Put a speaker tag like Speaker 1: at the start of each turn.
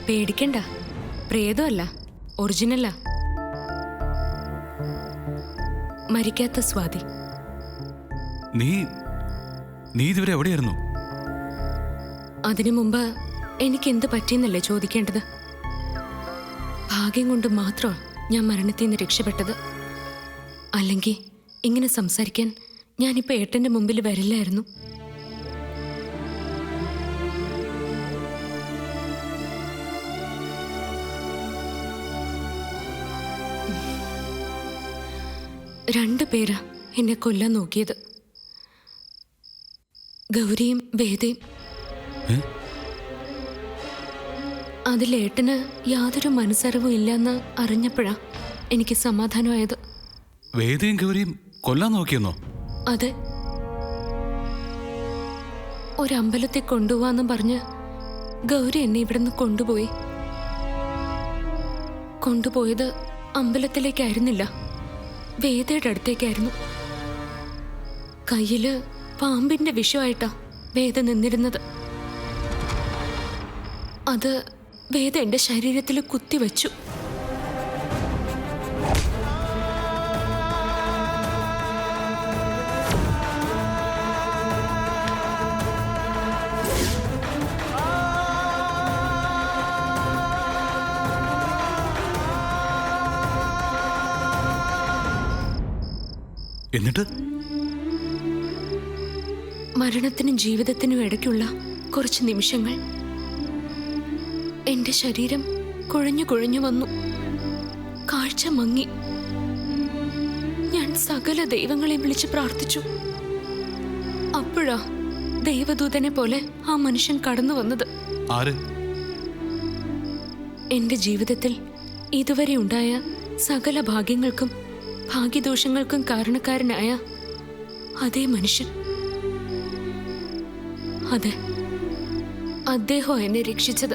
Speaker 1: പേടിക്കണ്ട, പ്രേതമല്ല, ഒറിജിനലാ. മരിക്കാത്ത സ്വാതി.
Speaker 2: നീ ഇതുവരെ എവിടെയായിരുന്നു?
Speaker 1: അതിനു മുമ്പ് എനിക്ക് എന്ത് പറ്റിയെന്നല്ലേ ചോദിക്കേണ്ടത്? ഭാഗ്യം കൊണ്ട് മാത്രം ഞാൻ മരണത്തിൽ നിന്ന് രക്ഷപ്പെട്ടത്. അല്ലെങ്കിൽ ഇങ്ങനെ സംസാരിക്കാൻ ഞാനിപ്പോൾ ഏട്ടൻ്റെ മുമ്പിൽ വരില്ലായിരുന്നു. രണ്ടു പേരാ എന്നെ കൊല്ലാൻ നോക്കിയത്, ഗൗരിയും വേദയും. അതിലേട്ടന് യാതൊരു മനസ്സറിവും ഇല്ലെന്ന് അറിഞ്ഞപ്പോഴാ എനിക്ക് സമാധാനമായത്.
Speaker 2: വേദയും ഗൗരിയും കൊല്ലാൻ നോക്കിയെന്നോ?
Speaker 1: അതെ. ഒരമ്പലത്തിൽ കൊണ്ടുപോവാന്ന് പറഞ്ഞ് ഗൗരി എന്നെ ഇവിടുന്ന് കൊണ്ടുപോയത് അമ്പലത്തിലേക്കായിരുന്നില്ല, വേദയുടെ അടുത്തേക്കായിരുന്നു. കയ്യില് പാമ്പിന്റെ വിഷമായിട്ടാ വേദ നിന്നിരുന്നത്. അത് വേദ എന്റെ ശരീരത്തിൽ കുത്തിവെച്ചു.
Speaker 2: എന്നിട്ട്
Speaker 1: മരണത്തിനും ജീവിതത്തിനും ഇടയ്ക്കുള്ള കുറച്ച് നിമിഷങ്ങൾ എന്റെ ശരീരം കുഴഞ്ഞു വന്നു, കാഴ്ച മങ്ങി. ഞാൻ സകല ദൈവങ്ങളെ വിളിച്ച് പ്രാർത്ഥിച്ചു. അപ്പോഴാ ദൈവദൂതനെ പോലെ ആ മനുഷ്യൻ കടന്നു വന്നത്.
Speaker 2: ആര്?
Speaker 1: എന്റെ ജീവിതത്തിൽ ഇതുവരെ ഉണ്ടായ സകല ഭാഗ്യങ്ങൾക്കും ഭാഗ്യദോഷങ്ങൾക്കും കാരണക്കാരനായ അതേ മനുഷ്യൻ. അതെ, അദ്ദേഹം എന്നെ രക്ഷിച്ചത്.